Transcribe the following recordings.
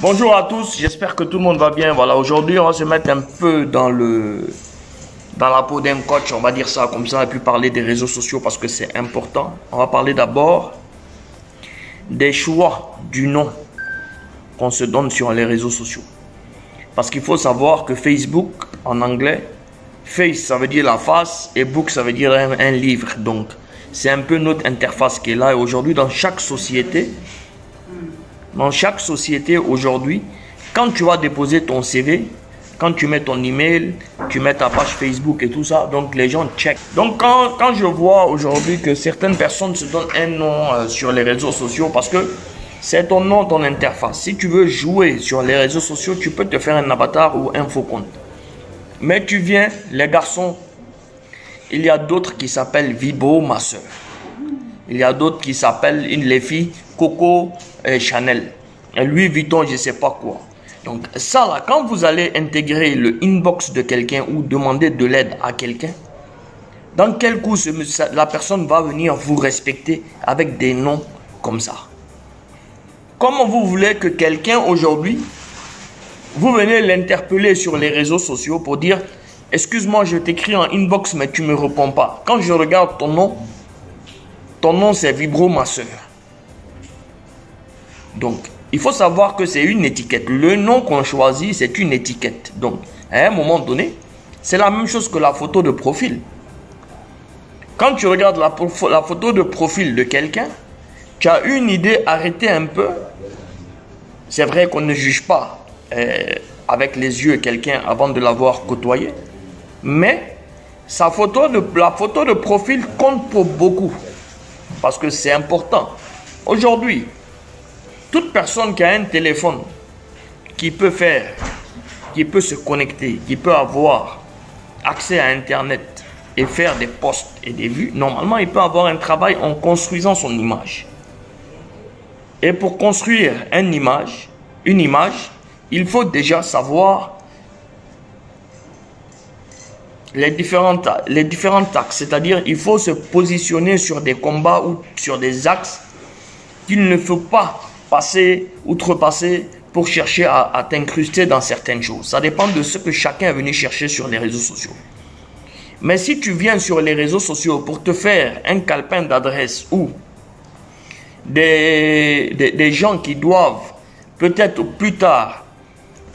Bonjour à tous, j'espère que tout le monde va bien. Voilà, aujourd'hui on va se mettre un peu dans la peau d'un coach, on va dire ça comme ça, et puis parler des réseaux sociaux parce que c'est important. On va parler d'abord des choix du nom qu'on se donne sur les réseaux sociaux. Parce qu'il faut savoir que Facebook, en anglais, face ça veut dire la face et book ça veut dire un livre. Donc c'est un peu notre interface qui est là. Et aujourd'hui dans chaque société aujourd'hui, quand tu vas déposer ton CV, quand tu mets ton email, tu mets ta page Facebook et tout ça, donc les gens checkent. Donc quand je vois aujourd'hui que certaines personnes se donnent un nom sur les réseaux sociaux, parce que c'est ton nom, ton interface. Si tu veux jouer sur les réseaux sociaux, tu peux te faire un avatar ou un faux compte. Mais tu viens, les garçons, il y a d'autres qui s'appellent Vibo, ma soeur. Il y a d'autres qui s'appellent, les filles, Coco et Chanel. Et Louis Vuitton, je ne sais pas quoi. Donc ça là, quand vous allez intégrer le inbox de quelqu'un ou demander de l'aide à quelqu'un, dans quel coup la personne va venir vous respecter avec des noms comme ça? Comment vous voulez que quelqu'un aujourd'hui, vous venez l'interpeller sur les réseaux sociaux pour dire « Excuse-moi, je t'écris en inbox mais tu ne me réponds pas. Quand je regarde ton nom c'est Vibro ma soeur. » Donc, il faut savoir que c'est une étiquette. Le nom qu'on choisit, c'est une étiquette. Donc, à un moment donné, c'est la même chose que la photo de profil. Quand tu regardes la photo de profil de quelqu'un, tu as une idée, arrêtez un peu. C'est vrai qu'on ne juge pas avec les yeux quelqu'un avant de l'avoir côtoyé. Mais la photo de profil compte pour beaucoup. Parce que c'est important. Aujourd'hui, toute personne qui a un téléphone, qui peut se connecter, qui peut avoir accès à Internet et faire des posts et des vues, normalement, il peut avoir un travail en construisant son image. Et pour construire une image, il faut déjà savoir les différentes axes. C'est-à-dire, il faut se positionner sur des combats ou sur des axes qu'il ne faut pas outrepasser pour chercher à t'incruster dans certaines choses. Ça dépend de ce que chacun est venu chercher sur les réseaux sociaux. Mais si tu viens sur les réseaux sociaux pour te faire un calepin d'adresse ou des gens qui doivent, peut-être plus tard,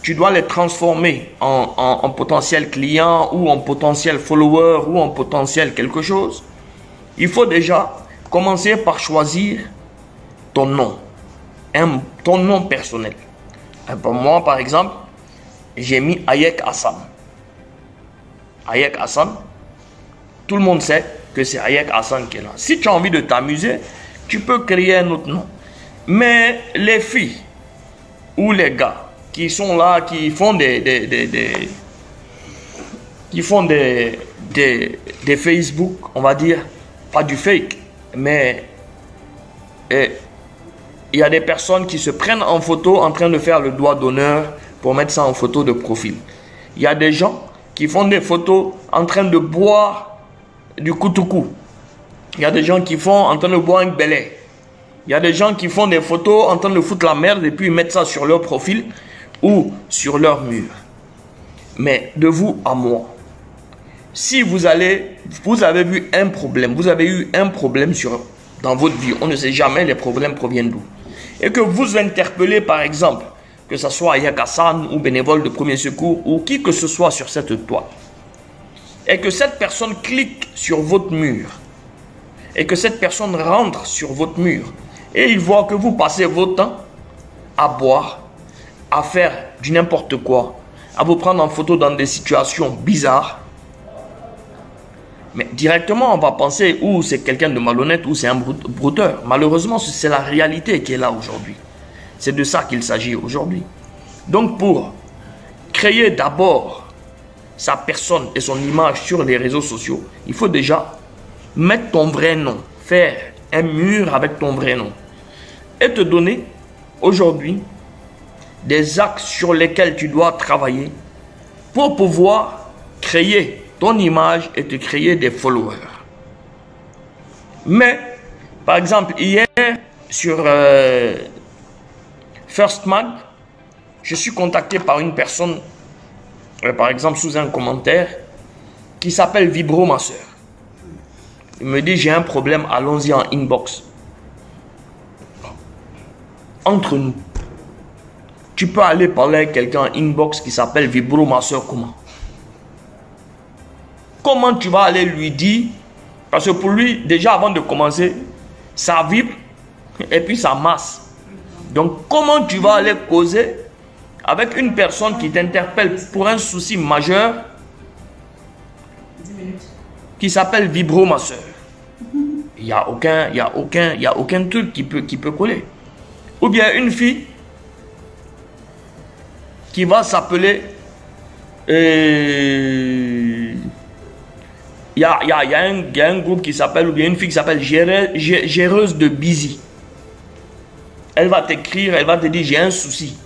tu dois les transformer en potentiel client ou en potentiel follower ou en potentiel quelque chose, il faut déjà commencer par choisir ton nom. Ton nom personnel. Moi, par exemple, j'ai mis Ayek Hassan. Ayek Hassan, tout le monde sait que c'est Ayek Hassan qui est là. Si tu as envie de t'amuser, tu peux créer un autre nom. Mais les filles ou les gars qui sont là, qui font des Facebook, on va dire, pas du fake, mais il y a des personnes qui se prennent en photo en train de faire le doigt d'honneur pour mettre ça en photo de profil. Il y a des gens qui font des photos en train de boire du koutoukou. Il y a des gens qui font en train de boire un belé. Il y a des gens qui font des photos en train de foutre la merde et puis mettre ça sur leur profil ou sur leur mur. Mais de vous à moi, si vous avez vu un problème, vous avez eu un problème dans votre vie, on ne sait jamais les problèmes proviennent d'où. Et que vous interpellez par exemple, que ce soit Ayek Hassan ou bénévole de premier secours ou qui que ce soit sur cette toile, et que cette personne clique sur votre mur, et que cette personne rentre sur votre mur, et il voit que vous passez votre temps à boire, à faire du n'importe quoi, à vous prendre en photo dans des situations bizarres, mais directement, on va penser ou c'est quelqu'un de malhonnête ou c'est un brouteur. Malheureusement, c'est la réalité qui est là aujourd'hui. C'est de ça qu'il s'agit aujourd'hui. Donc, pour créer d'abord sa personne et son image sur les réseaux sociaux, il faut déjà mettre ton vrai nom, faire un mur avec ton vrai nom et te donner aujourd'hui des axes sur lesquels tu dois travailler pour pouvoir créer ton image et te créer des followers. Mais, par exemple, hier, sur First Mag, je suis contacté par une personne, par exemple sous un commentaire, qui s'appelle Vibro, ma soeur. Il me dit, j'ai un problème, allons-y en inbox. Entre nous, tu peux aller parler avec quelqu'un en inbox qui s'appelle Vibro, ma soeur, comment? Comment tu vas aller lui dire? Parce que pour lui, déjà avant de commencer, ça vibre et puis ça masse. Donc, comment tu vas aller causer avec une personne qui t'interpelle pour un souci majeur qui s'appelle Vibro, ma soeur? Il n'y a aucun truc qui peut coller. Ou bien une fille qui va s'appeler... Il y a un groupe qui s'appelle, ou bien une fille qui s'appelle géreuse de Busy. Elle va t'écrire, elle va te dire, j'ai un souci.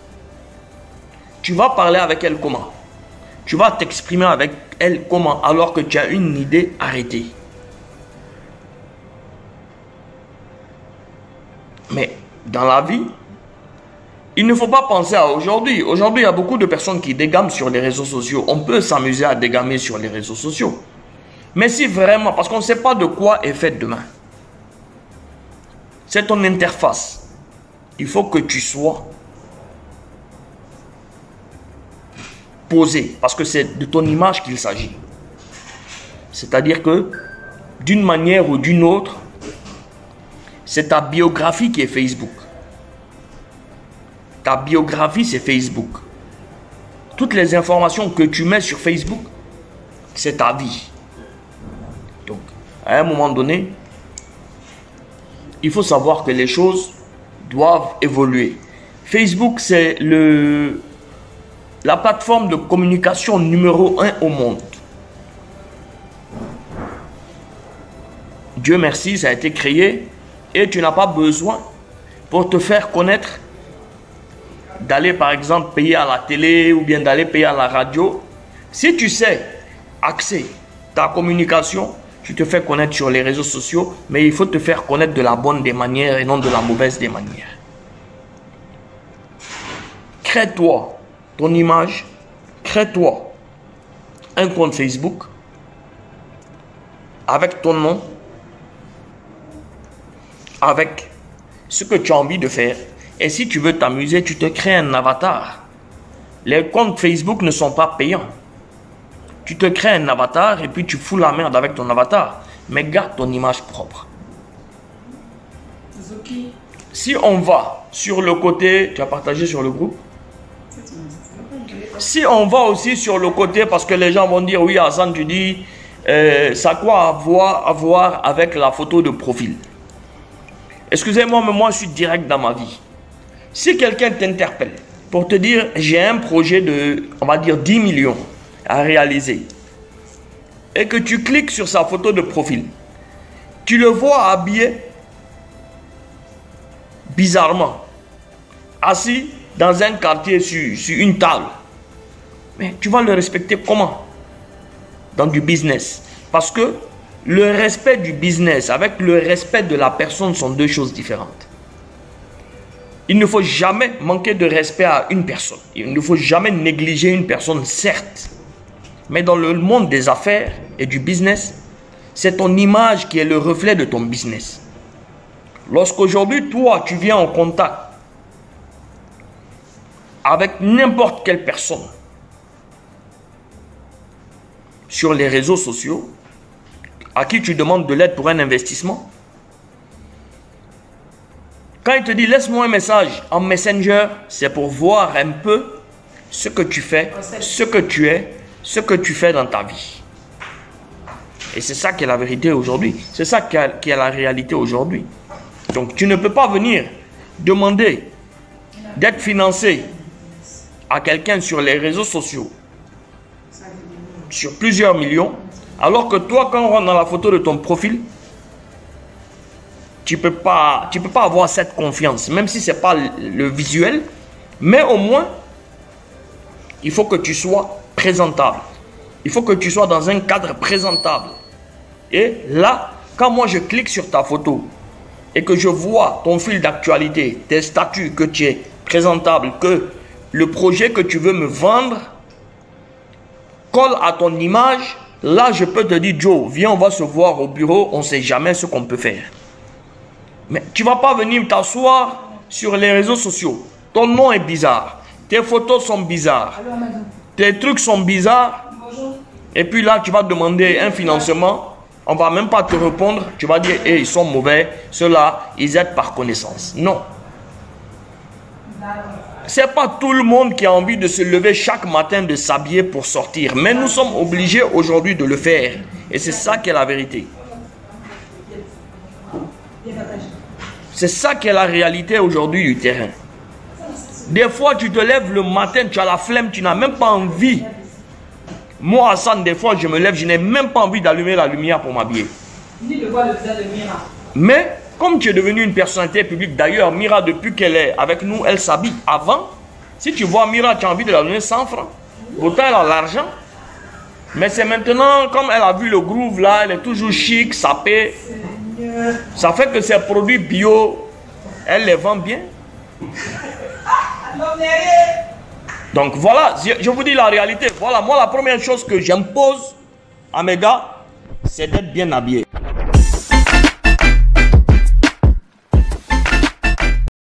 Tu vas parler avec elle comment? Tu vas t'exprimer avec elle comment, alors que tu as une idée arrêtée? Mais dans la vie, il ne faut pas penser à aujourd'hui. Aujourd'hui, il y a beaucoup de personnes qui dégamment sur les réseaux sociaux. On peut s'amuser à dégammer sur les réseaux sociaux. Mais si vraiment, parce qu'on ne sait pas de quoi est fait demain. C'est ton interface. Il faut que tu sois posé, parce que c'est de ton image qu'il s'agit. C'est-à-dire que, d'une manière ou d'une autre, c'est ta biographie qui est Facebook. Ta biographie, c'est Facebook. Toutes les informations que tu mets sur Facebook, c'est ta vie. Donc, à un moment donné, il faut savoir que les choses doivent évoluer. Facebook, c'est la plateforme de communication numéro 1 au monde. Dieu merci, ça a été créé et tu n'as pas besoin pour te faire connaître d'aller par exemple payer à la télé ou bien d'aller payer à la radio. Si tu sais axer ta communication, tu te fais connaître sur les réseaux sociaux, mais il faut te faire connaître de la bonne des manières et non de la mauvaise des manières. Crée-toi ton image, crée-toi un compte Facebook avec ton nom, avec ce que tu as envie de faire. Et si tu veux t'amuser, tu te crées un avatar. Les comptes Facebook ne sont pas payants. Tu te crées un avatar et puis tu fous la merde avec ton avatar. Mais garde ton image propre. Si on va sur le côté, tu as partagé sur le groupe. Si on va aussi sur le côté, parce que les gens vont dire, oui Hassan, tu dis, ça a quoi à voir avec la photo de profil? Excusez-moi, mais moi je suis direct dans ma vie. Si quelqu'un t'interpelle pour te dire, j'ai un projet de, on va dire 10 millions à réaliser, et que tu cliques sur sa photo de profil, tu le vois habillé bizarrement, assis dans un quartier sur une table, mais tu vas le respecter comment? Dans du business. Parce que le respect du business avec le respect de la personne sont deux choses différentes. Il ne faut jamais manquer de respect à une personne. Il ne faut jamais négliger une personne, certes. Mais dans le monde des affaires et du business, c'est ton image qui est le reflet de ton business. Lorsqu'aujourd'hui, toi, tu viens en contact avec n'importe quelle personne sur les réseaux sociaux, à qui tu demandes de l'aide pour un investissement, quand il te dit laisse-moi un message en Messenger, c'est pour voir un peu ce que tu fais, ce que tu es, ce que tu fais dans ta vie. Et c'est ça qui est la vérité aujourd'hui. C'est ça qui est la réalité aujourd'hui. Donc tu ne peux pas venir demander d'être financé à quelqu'un sur les réseaux sociaux sur plusieurs millions, alors que toi, quand on rentre dans la photo de ton profil, tu peux pas avoir cette confiance, même si ce n'est pas le visuel, mais au moins, il faut que tu sois présentable. Il faut que tu sois dans un cadre présentable. Et là, quand moi je clique sur ta photo et que je vois ton fil d'actualité, tes statuts, que tu es présentable, que le projet que tu veux me vendre colle à ton image, là je peux te dire, Joe, viens, on va se voir au bureau, on ne sait jamais ce qu'on peut faire. Mais tu ne vas pas venir t'asseoir sur les réseaux sociaux. Ton nom est bizarre, tes photos sont bizarres, tes trucs sont bizarres. Et puis là, tu vas demander un financement, on ne va même pas te répondre, tu vas dire, hey, ils sont mauvais, ceux-là, ils aident par connaissance. Non. Ce n'est pas tout le monde qui a envie de se lever chaque matin, de s'habiller pour sortir. Mais nous sommes obligés aujourd'hui de le faire. Et c'est ça qui est la vérité. C'est ça qui est la réalité aujourd'hui du terrain. Des fois, tu te lèves le matin, tu as la flemme, tu n'as même pas envie. Moi, Hassan, des fois, je me lève, je n'ai même pas envie d'allumer la lumière pour m'habiller. Mais, comme tu es devenu une personnalité publique, d'ailleurs, Mira, depuis qu'elle est avec nous, elle s'habille. Avant, si tu vois Mira, tu as envie de la donner 100 francs. Pourtant, elle a l'argent. Mais c'est maintenant, comme elle a vu le groove là, elle est toujours chic, sapée. Ça fait que ses produits bio, elle les vend bien. Donc voilà, je vous dis la réalité. Voilà, moi la première chose que j'impose à mes gars, c'est d'être bien habillé.